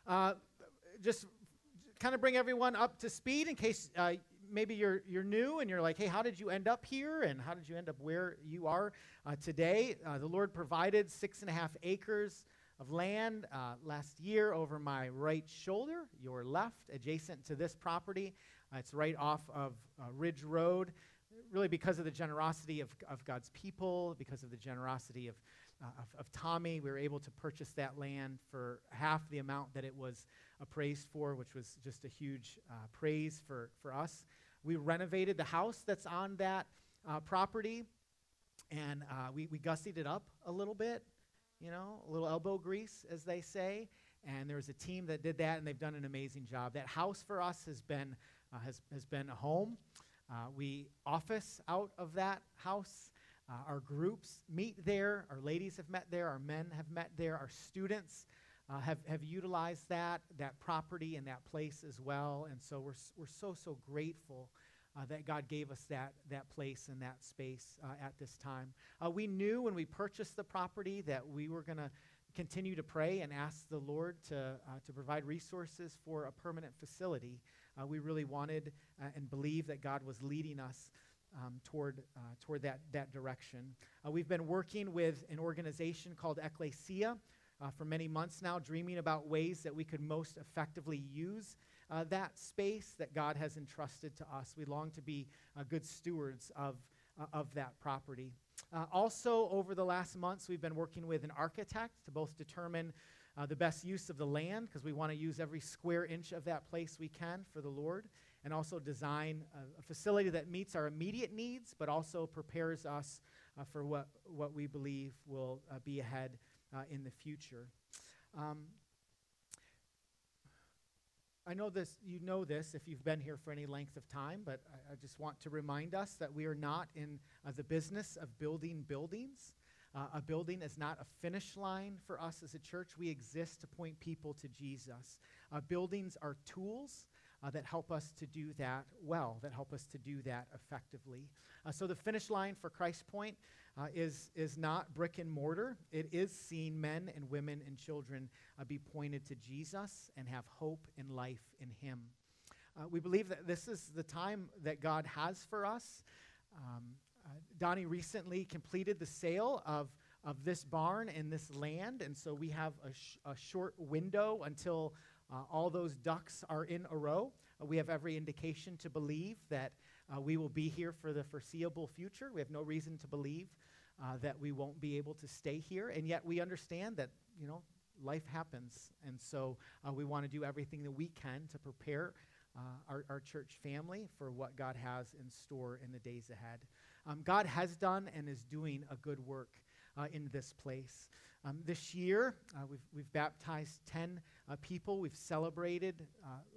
Uh, just kind of bring everyone up to speed in case maybe you're new and you're like, hey, how did you end up here? And how did you end up where you are today? The Lord provided 6.5 acres of land last year over my right shoulder, your left, adjacent to this property. It's right off of Ridge Road, really because of the generosity of God's people, because of the generosity of Tommy. We were able to purchase that land for half the amount that it was appraised for, which was just a huge praise for us. We renovated the house that's on that property, and we gussied it up a little bit, a little elbow grease, as they say. And there was a team that did that, and they've done an amazing job. That house for us has been a home. We office out of that house. Our groups meet there. Our ladies have met there. Our men have met there. Our students have utilized that property and that place as well. And so we're so grateful that God gave us that place and that space at this time. We knew when we purchased the property that we were going to continue to pray and ask the Lord to provide resources for a permanent facility. We really wanted and believed that God was leading us toward that direction. We've been working with an organization called Ecclesia for many months now, dreaming about ways that we could most effectively use that space that God has entrusted to us. We long to be good stewards of that property. Also, over the last months, we've been working with an architect to both determine the best use of the land, because we want to use every square inch of that place we can for the Lord, and also design a facility that meets our immediate needs, but also prepares us for what we believe will be ahead in the future. I know this, you know this if you've been here for any length of time, but I just want to remind us that we are not in the business of building buildings. A building is not a finish line for us as a church. We exist to point people to Jesus. Buildings are tools that help us to do that well, that help us to do that effectively. So the finish line for Christ Point is not brick and mortar. It is seeing men and women and children be pointed to Jesus and have hope and life in Him. We believe that this is the time that God has for us. Donnie recently completed the sale of this barn and this land, and so we have a short window until all those ducks are in a row. We have every indication to believe that we will be here for the foreseeable future. We have no reason to believe that we won't be able to stay here, and yet we understand that, life happens, and so we want to do everything that we can to prepare our church family for what God has in store in the days ahead. God has done and is doing a good work in this place. This year, we've baptized 10 people. We've celebrated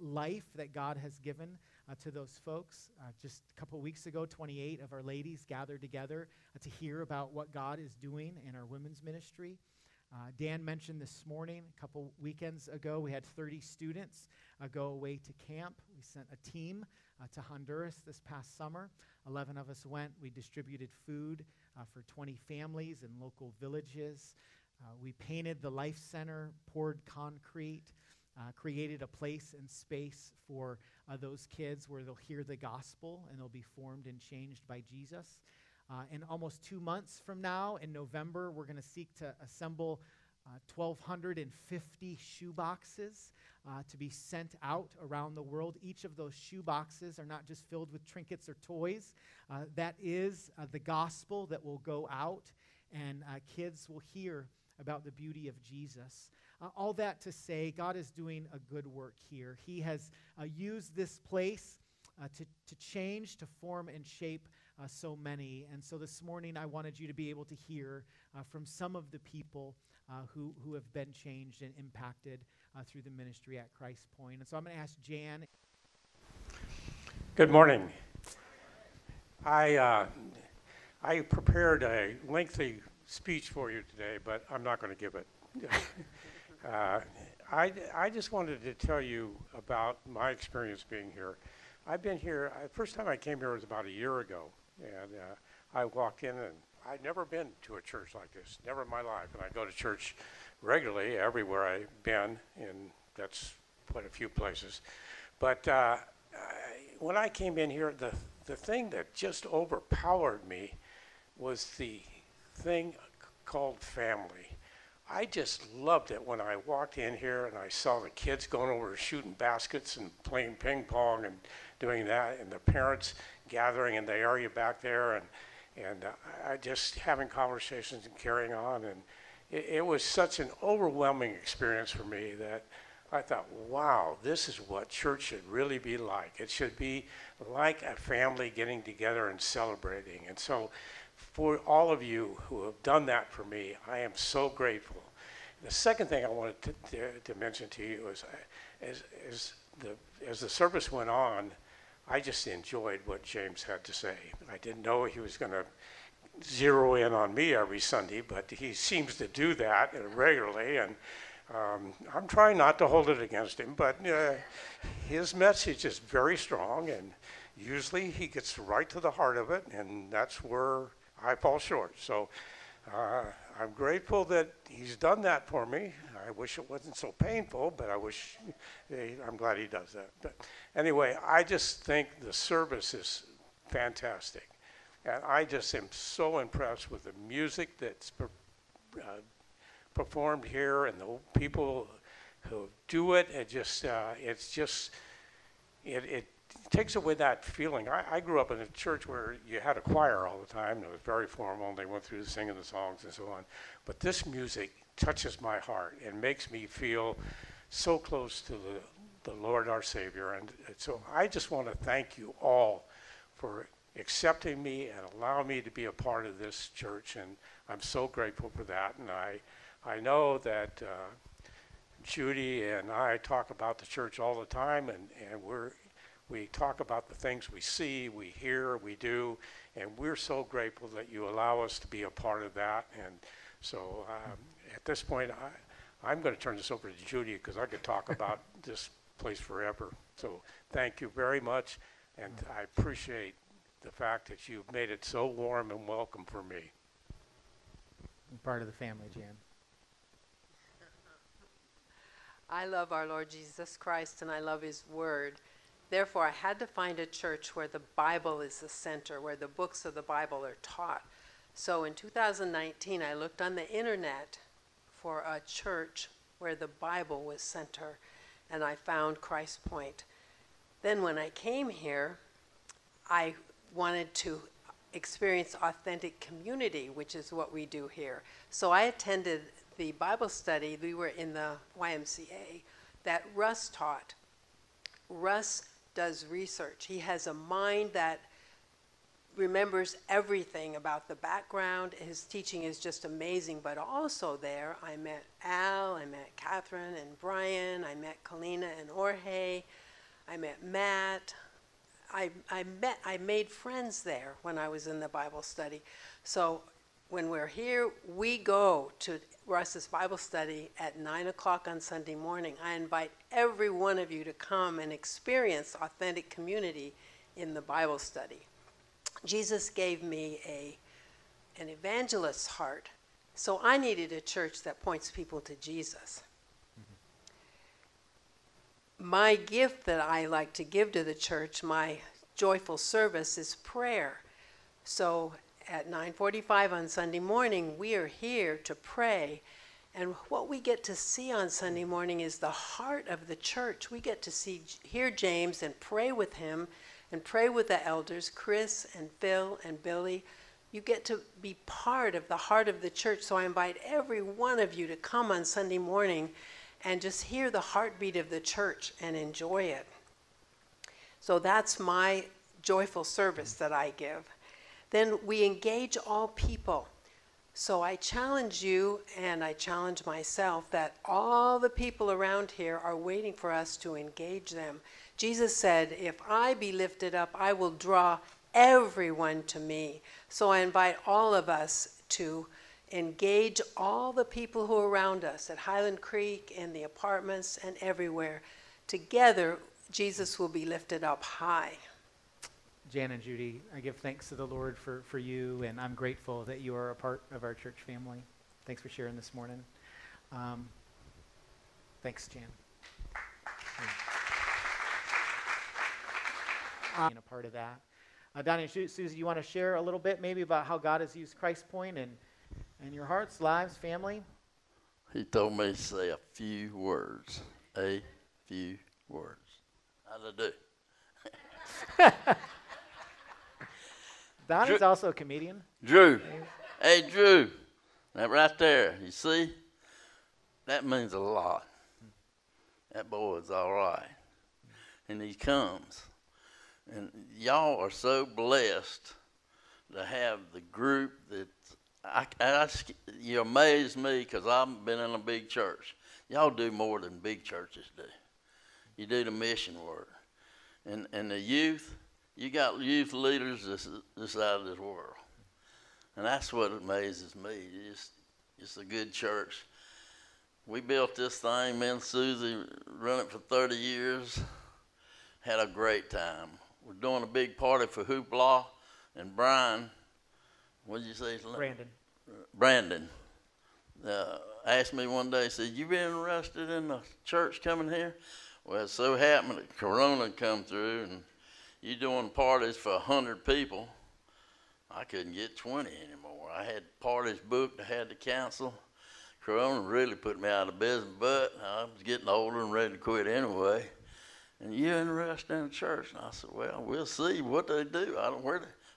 life that God has given to those folks. Just a couple weeks ago, 28 of our ladies gathered together to hear about what God is doing in our women's ministry. Dan mentioned this morning, a couple weekends ago, we had 30 students go away to camp. We sent a team to Honduras this past summer. 11 of us went. We distributed food for 20 families in local villages. We painted the Life Center, poured concrete, created a place and space for those kids where they'll hear the gospel and they'll be formed and changed by Jesus. In almost 2 months from now, in November, we're going to seek to assemble 1,250 shoe boxes to be sent out around the world. Each of those shoe boxes are not just filled with trinkets or toys. That is the gospel that will go out, and kids will hear about the beauty of Jesus. All that to say, God is doing a good work here. He has used this place to change, to form, and shape so many. And so this morning, I wanted you to be able to hear from some of the people who have been changed and impacted through the ministry at Christ Point. And so I'm going to ask Jan. Good morning. I prepared a lengthy speech for you today, but I'm not going to give it. I just wanted to tell you about my experience being here. I've been here, first time I came here was about a year ago, and I walked in and I'd never been to a church like this, never in my life. And I go to church regularly everywhere I've been in That's quite a few places. But when I came in here, the thing that just overpowered me was the thing called family. I just loved it when I walked in here and I saw the kids going over shooting baskets and playing ping pong and doing that, and the parents gathering in the area back there, and I just having conversations and carrying on, and it was such an overwhelming experience for me that I thought, wow, this is what church should really be like. It should be like a family getting together and celebrating. And so for all of you who have done that for me, I am so grateful. The second thing I wanted to mention to you is as the service went on, I just enjoyed what James had to say. I didn't know he was going to zero in on me every Sunday, but he seems to do that regularly, and I'm trying not to hold it against him, but his message is very strong, and usually he gets right to the heart of it, and that's where I fall short. So I'm grateful that he's done that for me. I wish it wasn't so painful, but I'm glad he does that. But anyway, I just think the service is fantastic. And I just am so impressed with the music that's performed here and the people who do it. It takes away that feeling. I grew up in a church where you had a choir all the time. It was very formal, and they went through singing the songs and so on. But this music touches my heart and makes me feel so close to the Lord our Savior. And so I just want to thank you all for accepting me and allowing me to be a part of this church, and I'm so grateful for that. And I know that Judy and I talk about the church all the time, and we talk about the things we see, we hear, we do, and we're so grateful that you allow us to be a part of that. And so at this point, I'm going to turn this over to Judy, because I could talk about this place forever. So thank you very much, and I appreciate the fact that you've made it so warm and welcome for me. I'm part of the family, Jan. I love our Lord Jesus Christ, and I love his word. Therefore, I had to find a church where the Bible is the center, where the books of the Bible are taught. So in 2019, I looked on the internet for a church where the Bible was center, and I found Christ Point. Then when I came here, I wanted to experience authentic community, which is what we do here. So I attended the Bible study. We were in the YMCA that Russ taught. Russ does research. He has a mind that remembers everything about the background. His teaching is just amazing. But also there, I met Al, I met Catherine and Brian, I met Kalina and Jorge, I met Matt. I made friends there when I was in the Bible study. So when we're here, we go to Russ's Bible study at 9 o'clock on Sunday morning. I invite every one of you to come and experience authentic community in the Bible study. Jesus gave me an evangelist's heart, so I needed a church that points people to Jesus. My gift that I like to give to the church, my joyful service, is prayer. So at 9:45 on Sunday morning, we are here to pray. And what we get to see on Sunday morning is the heart of the church. We get to hear James and pray with him and pray with the elders, Chris and Phil and Billy. You get to be part of the heart of the church. So I invite every one of you to come on Sunday morning and just hear the heartbeat of the church and enjoy it. So that's my joyful service that I give. Then we engage all people. So I challenge you and I challenge myself that all the people around here are waiting for us to engage them. Jesus said, if I be lifted up, I will draw everyone to me. So I invite all of us to engage all the people who are around us at Highland Creek, in the apartments, and everywhere. Together, Jesus will be lifted up high. Jan and Judy, I give thanks to the Lord for you, and I'm grateful that you are a part of our church family. Thanks for sharing this morning. Thanks, Jan. being a part of that. Donnie and Susie, you want to share a little bit maybe about how God has used Christ Point and your hearts, lives, family? He told me to say a few words. A few words. How'd I do? Donnie's also a comedian. Drew. Hey, Drew. That right there, you see? That means a lot. That boy is all right. And he comes. And y'all are so blessed to have the group that you amaze me because I've been in a big church. Y'all do more than big churches do. You do the mission work. And the youth, you got youth leaders this out of this world. And that's what amazes me. It's a good church. We built this thing, me and Susie run it for 30 years. Had a great time. We're doing a big party for Hoopla, and Brian, what did you say his name? Brandon asked me one day, said, you been interested in the church coming here? Well, it so happened that Corona come through, and you doing parties for 100 people. I couldn't get 20 anymore. I had parties booked, I had to cancel. Corona really put me out of business, but I was getting older and ready to quit anyway. And you interested in the church? And I said, well, we'll see what they do. I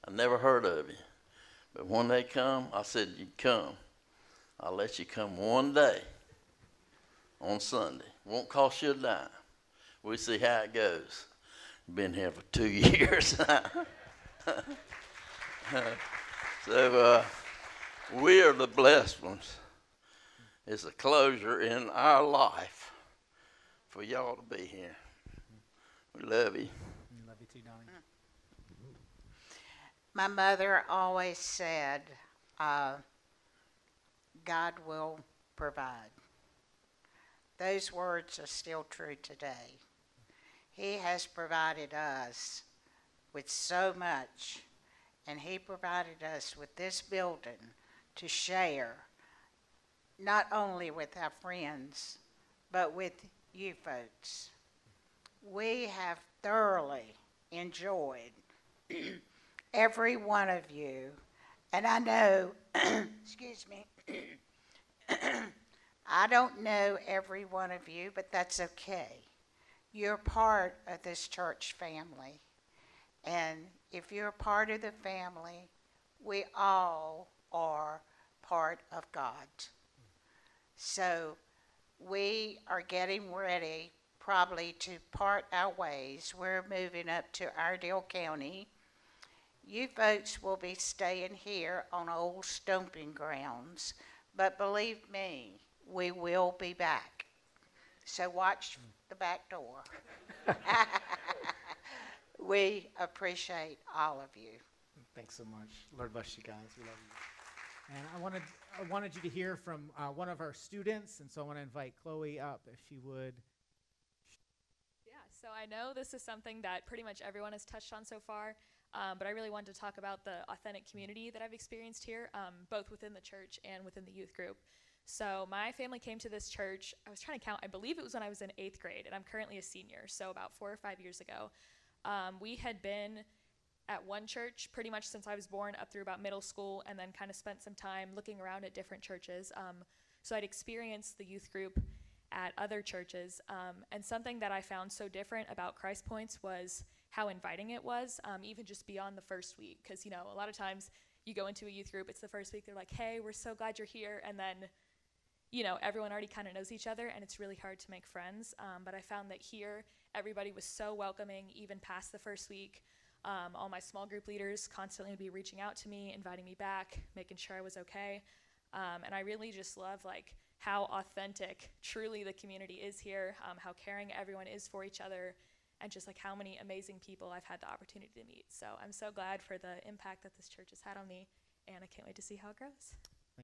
never heard of you. But when they come, I said, you come. I'll let you come one day on Sunday. Won't cost you a dime. We'll see how it goes. Been here for 2 years. So we are the blessed ones. It's a closure in our life for y'all to be here. We love you. Love you too, Donnie. My mother always said, God will provide. Those words are still true today. He has provided us with so much, and he provided us with this building to share, not only with our friends, but with you folks. We have thoroughly enjoyed every one of you, and I know, excuse me, I don't know every one of you, but that's okay. You're part of this church family, and if you're part of the family, we all are part of God. So we are getting ready probably to part our ways. We're moving up to Iredell County. You folks will be staying here on old stomping grounds, but believe me, we will be back. So watch the back door. We appreciate all of you. Thanks so much. Lord bless you guys. We love you. And I wanted you to hear from one of our students, and so I want to invite Chloe up if she would. Yeah, so I know this is something that pretty much everyone has touched on so far, but I really wanted to talk about the authentic community that I've experienced here, both within the church and within the youth group. So my family came to this church, I was trying to count, I believe it was when I was in 8th grade, and I'm currently a senior, so about 4 or 5 years ago. We had been at one church pretty much since I was born up through about middle school, and then kind of spent some time looking around at different churches. So I'd experienced the youth group at other churches, and something that I found so different about Christ Points was how inviting it was, even just beyond the first week. Because, you know, a lot of times you go into a youth group, it's the first week, they're like, hey, we're so glad you're here, and then, you know, everyone already kind of knows each other, and it's really hard to make friends. But I found that here, everybody was so welcoming, even past the first week. All my small group leaders constantly would be reaching out to me, inviting me back, making sure I was okay. And I really just love, like, how authentic truly the community is here, how caring everyone is for each other, and just like how many amazing people I've had the opportunity to meet. So I'm so glad for the impact that this church has had on me, and I can't wait to see how it grows.